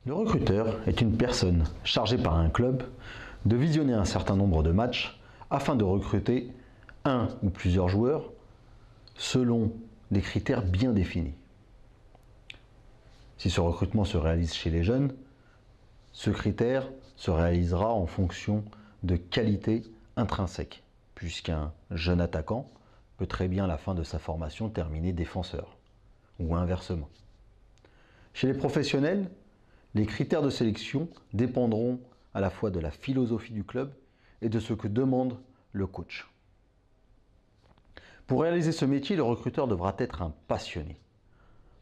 Le recruteur est une personne chargée par un club de visionner un certain nombre de matchs afin de recruter un ou plusieurs joueurs selon des critères bien définis. Si ce recrutement se réalise chez les jeunes, ce critère se réalisera en fonction de qualités intrinsèques, puisqu'un jeune attaquant peut très bien à la fin de sa formation terminer défenseur, ou inversement. Chez les professionnels, les critères de sélection dépendront à la fois de la philosophie du club et de ce que demande le coach. Pour réaliser ce métier, le recruteur devra être un passionné.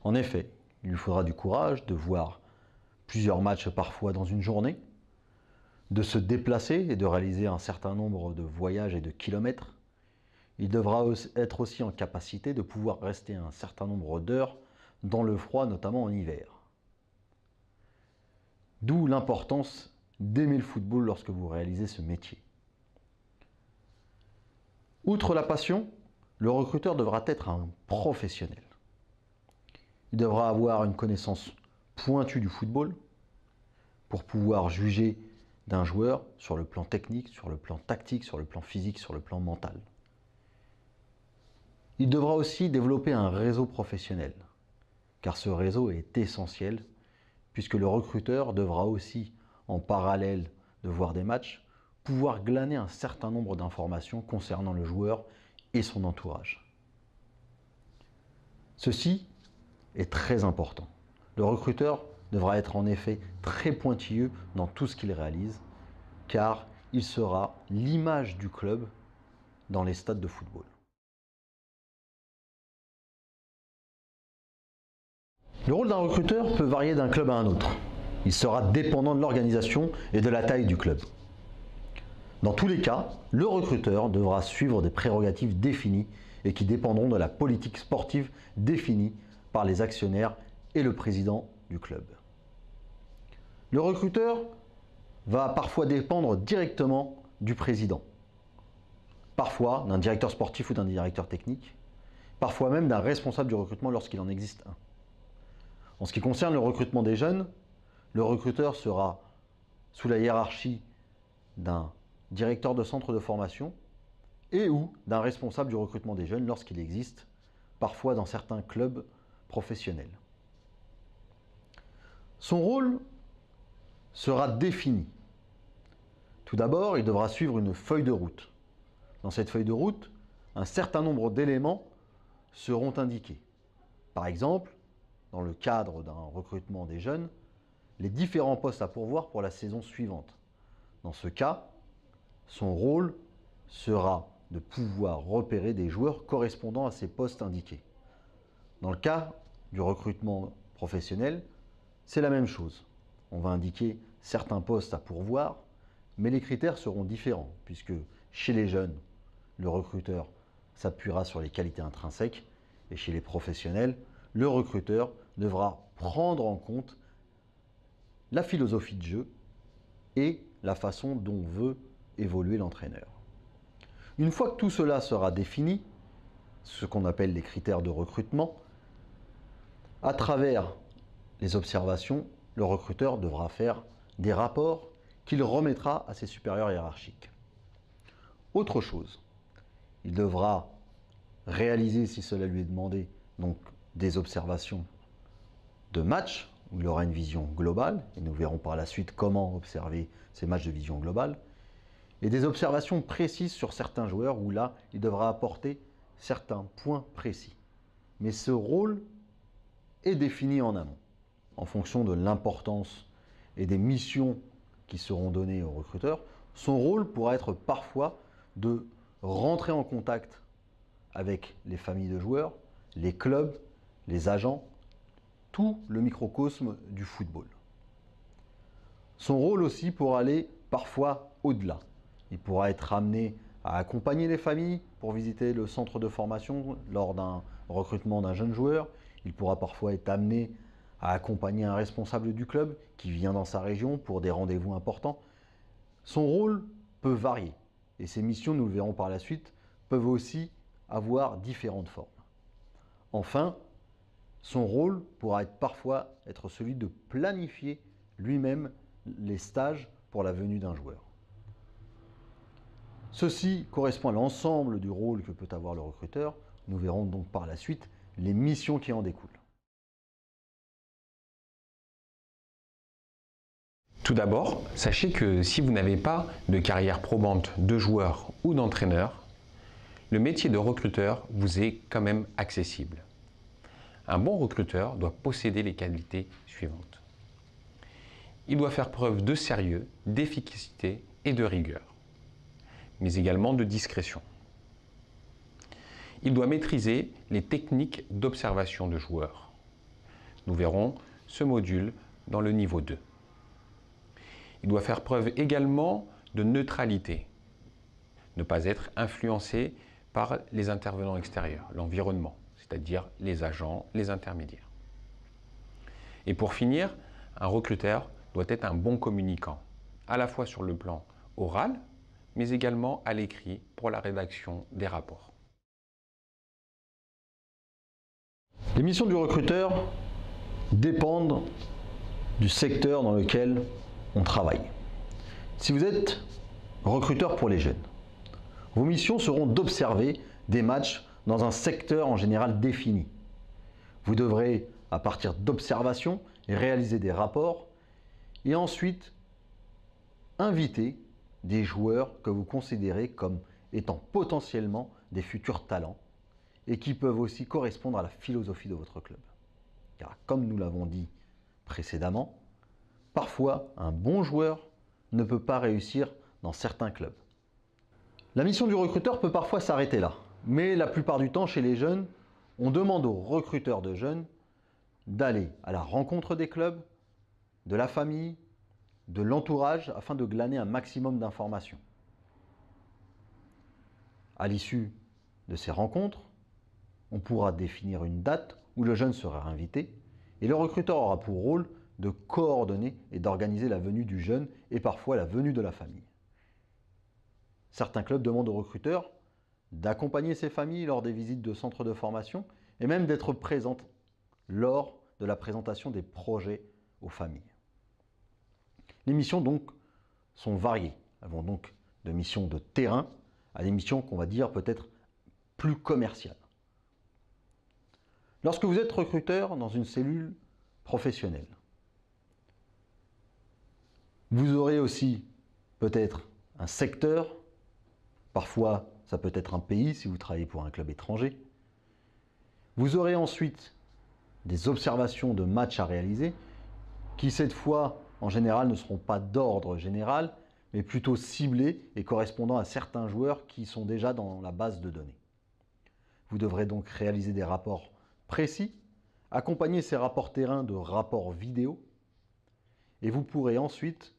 En effet, il lui faudra du courage de voir plusieurs matchs parfois dans une journée, de se déplacer et de réaliser un certain nombre de voyages et de kilomètres. Il devra être aussi en capacité de pouvoir rester un certain nombre d'heures dans le froid, notamment en hiver. D'où l'importance d'aimer le football lorsque vous réalisez ce métier. Outre la passion, le recruteur devra être un professionnel. Il devra avoir une connaissance pointue du football pour pouvoir juger d'un joueur sur le plan technique, sur le plan tactique, sur le plan physique, sur le plan mental. Il devra aussi développer un réseau professionnel, car ce réseau est essentiel puisque le recruteur devra aussi, en parallèle de voir des matchs, pouvoir glaner un certain nombre d'informations concernant le joueur et son entourage. Ceci est très important. Le recruteur devra être en effet très pointilleux dans tout ce qu'il réalise, car il sera l'image du club dans les stades de football. Le rôle d'un recruteur peut varier d'un club à un autre. Il sera dépendant de l'organisation et de la taille du club. Dans tous les cas, le recruteur devra suivre des prérogatives définies et qui dépendront de la politique sportive définie par les actionnaires et le président du club. Le recruteur va parfois dépendre directement du président, parfois d'un directeur sportif ou d'un directeur technique, parfois même d'un responsable du recrutement lorsqu'il en existe un. En ce qui concerne le recrutement des jeunes, le recruteur sera sous la hiérarchie d'un directeur de centre de formation et ou d'un responsable du recrutement des jeunes lorsqu'il existe, parfois dans certains clubs professionnels. Son rôle sera défini. Tout d'abord, il devra suivre une feuille de route. Dans cette feuille de route, un certain nombre d'éléments seront indiqués. Par exemple, dans le cadre d'un recrutement des jeunes, les différents postes à pourvoir pour la saison suivante. Dans ce cas, son rôle sera de pouvoir repérer des joueurs correspondant à ces postes indiqués. Dans le cas du recrutement professionnel, c'est la même chose. On va indiquer certains postes à pourvoir, mais les critères seront différents, puisque chez les jeunes, le recruteur s'appuiera sur les qualités intrinsèques, et chez les professionnels, le recruteur devra prendre en compte la philosophie de jeu et la façon dont veut évoluer l'entraîneur. Une fois que tout cela sera défini, ce qu'on appelle les critères de recrutement, à travers les observations, le recruteur devra faire des rapports qu'il remettra à ses supérieurs hiérarchiques. Autre chose, il devra réaliser, si cela lui est demandé, donc des observations de matchs, où il aura une vision globale, et nous verrons par la suite comment observer ces matchs de vision globale, et des observations précises sur certains joueurs, où là, il devra apporter certains points précis. Mais ce rôle est défini en amont, en fonction de l'importance et des missions qui seront données au recruteur. Son rôle pourra être parfois de rentrer en contact avec les familles de joueurs, les clubs, les agents, tout le microcosme du football. Son rôle aussi pourra aller parfois au-delà. Il pourra être amené à accompagner les familles pour visiter le centre de formation lors d'un recrutement d'un jeune joueur. Il pourra parfois être amené à accompagner un responsable du club qui vient dans sa région pour des rendez-vous importants. Son rôle peut varier et ses missions, nous le verrons par la suite, peuvent aussi avoir différentes formes. Enfin, son rôle pourra parfois être celui de planifier lui-même les stages pour la venue d'un joueur. Ceci correspond à l'ensemble du rôle que peut avoir le recruteur. Nous verrons donc par la suite les missions qui en découlent. Tout d'abord, sachez que si vous n'avez pas de carrière probante de joueur ou d'entraîneur, le métier de recruteur vous est quand même accessible. Un bon recruteur doit posséder les qualités suivantes. Il doit faire preuve de sérieux, d'efficacité et de rigueur, mais également de discrétion. Il doit maîtriser les techniques d'observation de joueurs. Nous verrons ce module dans le niveau 2. Il doit faire preuve également de neutralité, ne pas être influencé par les intervenants extérieurs, l'environnement, c'est-à-dire les agents, les intermédiaires. Et pour finir, un recruteur doit être un bon communicant, à la fois sur le plan oral, mais également à l'écrit pour la rédaction des rapports. Les missions du recruteur dépendent du secteur dans lequel on travaille. Si vous êtes recruteur pour les jeunes, vos missions seront d'observer des matchs dans un secteur en général défini. Vous devrez, à partir d'observations, réaliser des rapports et ensuite inviter des joueurs que vous considérez comme étant potentiellement des futurs talents et qui peuvent aussi correspondre à la philosophie de votre club. Car comme nous l'avons dit précédemment, parfois un bon joueur ne peut pas réussir dans certains clubs. La mission du recruteur peut parfois s'arrêter là, mais la plupart du temps chez les jeunes, on demande aux recruteurs de jeunes d'aller à la rencontre des clubs, de la famille, de l'entourage afin de glaner un maximum d'informations. À l'issue de ces rencontres, on pourra définir une date où le jeune sera invité et le recruteur aura pour rôle de coordonner et d'organiser la venue du jeune et parfois la venue de la famille. Certains clubs demandent aux recruteurs d'accompagner ces familles lors des visites de centres de formation et même d'être présents lors de la présentation des projets aux familles. Les missions donc sont variées. Elles vont donc de missions de terrain à des missions qu'on va dire peut-être plus commerciales. Lorsque vous êtes recruteur dans une cellule professionnelle, vous aurez aussi peut-être un secteur, parfois ça peut être un pays si vous travaillez pour un club étranger. Vous aurez ensuite des observations de matchs à réaliser qui cette fois en général ne seront pas d'ordre général mais plutôt ciblés et correspondant à certains joueurs qui sont déjà dans la base de données. Vous devrez donc réaliser des rapports précis, accompagner ces rapports terrain de rapports vidéo et vous pourrez ensuite,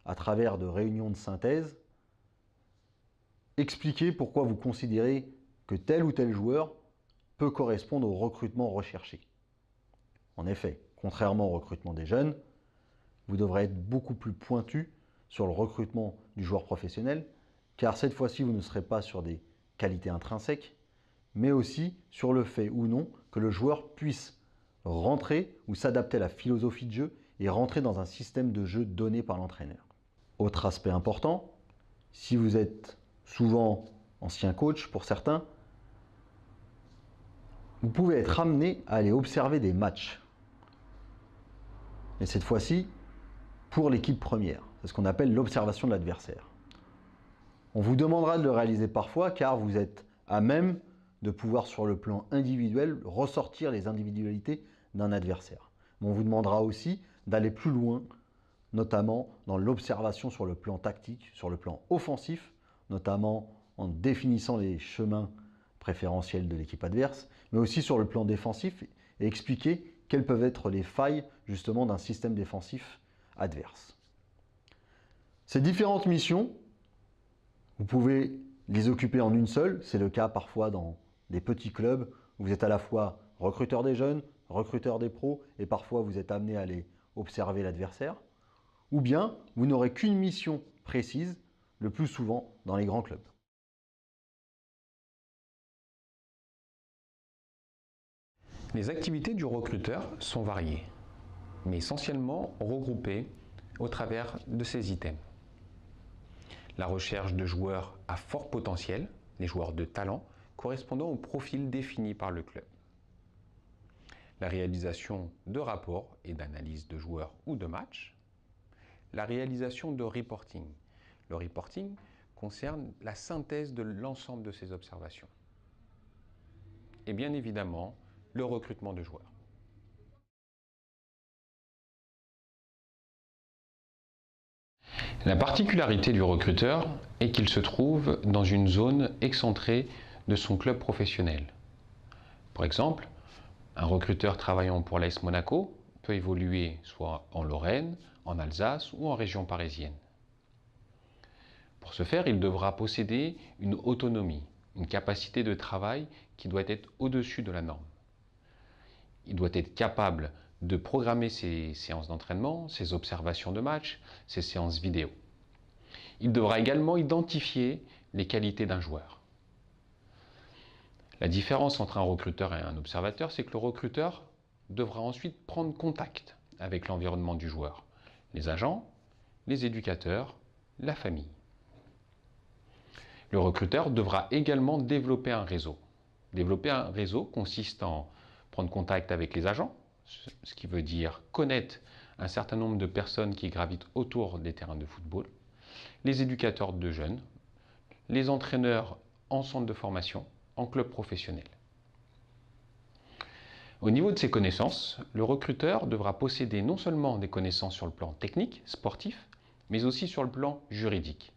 à travers de réunions de synthèse, expliquer pourquoi vous considérez que tel ou tel joueur peut correspondre au recrutement recherché. En effet, contrairement au recrutement des jeunes, vous devrez être beaucoup plus pointu sur le recrutement du joueur professionnel, car cette fois-ci, vous ne serez pas sur des qualités intrinsèques, mais aussi sur le fait ou non que le joueur puisse rentrer ou s'adapter à la philosophie de jeu et rentrer dans un système de jeu donné par l'entraîneur. Autre aspect important, si vous êtes souvent ancien coach pour certains, vous pouvez être amené à aller observer des matchs. Mais cette fois-ci, pour l'équipe première. C'est ce qu'on appelle l'observation de l'adversaire. On vous demandera de le réaliser parfois car vous êtes à même de pouvoir sur le plan individuel ressortir les individualités d'un adversaire. Mais on vous demandera aussi d'aller plus loin, notamment dans l'observation sur le plan tactique, sur le plan offensif, notamment en définissant les chemins préférentiels de l'équipe adverse, mais aussi sur le plan défensif et expliquer quelles peuvent être les failles justement d'un système défensif adverse. Ces différentes missions, vous pouvez les occuper en une seule. C'est le cas parfois dans des petits clubs où vous êtes à la fois recruteur des jeunes, recruteur des pros et parfois vous êtes amené à aller observer l'adversaire. Ou bien vous n'aurez qu'une mission précise, le plus souvent dans les grands clubs. Les activités du recruteur sont variées, mais essentiellement regroupées au travers de ces items. La recherche de joueurs à fort potentiel, les joueurs de talent, correspondant au profil défini par le club. La réalisation de rapports et d'analyses de joueurs ou de matchs. La réalisation de reporting. Le reporting concerne la synthèse de l'ensemble de ces observations. Et bien évidemment, le recrutement de joueurs. La particularité du recruteur est qu'il se trouve dans une zone excentrée de son club professionnel. Par exemple, un recruteur travaillant pour l'AS Monaco peut évoluer soit en Lorraine, en Alsace ou en région parisienne. Pour ce faire, il devra posséder une autonomie, une capacité de travail qui doit être au-dessus de la norme. Il doit être capable de programmer ses séances d'entraînement, ses observations de match, ses séances vidéo. Il devra également identifier les qualités d'un joueur. La différence entre un recruteur et un observateur, c'est que le recruteur devra ensuite prendre contact avec l'environnement du joueur, les agents, les éducateurs, la famille. Le recruteur devra également développer un réseau. Développer un réseau consiste en prendre contact avec les agents, ce qui veut dire connaître un certain nombre de personnes qui gravitent autour des terrains de football, les éducateurs de jeunes, les entraîneurs en centre de formation, en club professionnel. Au niveau de ses connaissances, le recruteur devra posséder non seulement des connaissances sur le plan technique, sportif, mais aussi sur le plan juridique.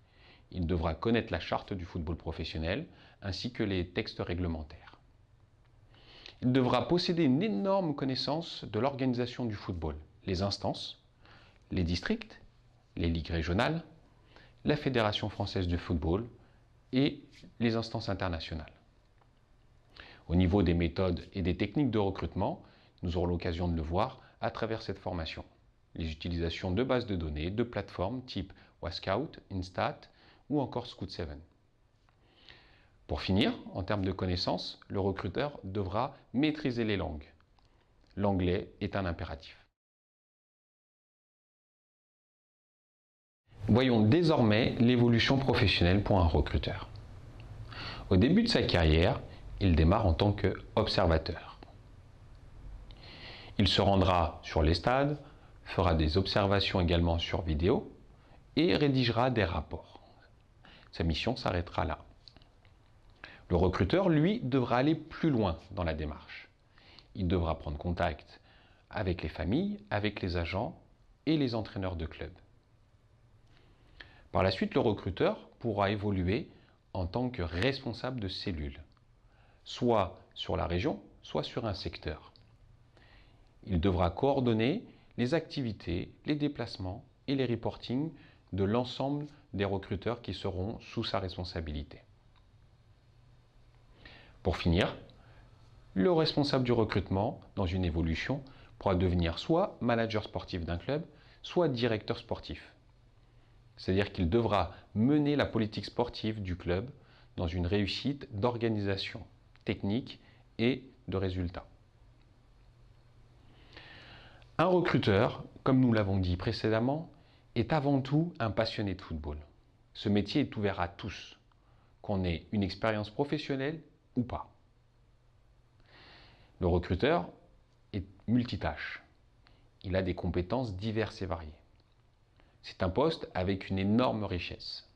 Il devra connaître la charte du football professionnel ainsi que les textes réglementaires. Il devra posséder une énorme connaissance de l'organisation du football, les instances, les districts, les ligues régionales, la Fédération française de football et les instances internationales. Au niveau des méthodes et des techniques de recrutement, nous aurons l'occasion de le voir à travers cette formation. Les utilisations de bases de données, de plateformes type Wascout, Instat ou encore Scout7. Pour finir, en termes de connaissances, le recruteur devra maîtriser les langues. L'anglais est un impératif. Voyons désormais l'évolution professionnelle pour un recruteur. Au début de sa carrière, il démarre en tant qu'observateur. Il se rendra sur les stades, fera des observations également sur vidéo et rédigera des rapports. Sa mission s'arrêtera là. Le recruteur, lui, devra aller plus loin dans la démarche. Il devra prendre contact avec les familles, avec les agents et les entraîneurs de club. Par la suite, le recruteur pourra évoluer en tant que responsable de cellule, soit sur la région, soit sur un secteur. Il devra coordonner les activités, les déplacements et les reportings de l'ensemble des recruteurs qui seront sous sa responsabilité. Pour finir, le responsable du recrutement, dans une évolution, pourra devenir soit manager sportif d'un club, soit directeur sportif. C'est-à-dire qu'il devra mener la politique sportive du club dans une réussite d'organisation technique et de résultats. Un recruteur, comme nous l'avons dit précédemment, est avant tout un passionné de football. Ce métier est ouvert à tous, qu'on ait une expérience professionnelle ou pas. Le recruteur est multitâche. Il a des compétences diverses et variées. C'est un poste avec une énorme richesse.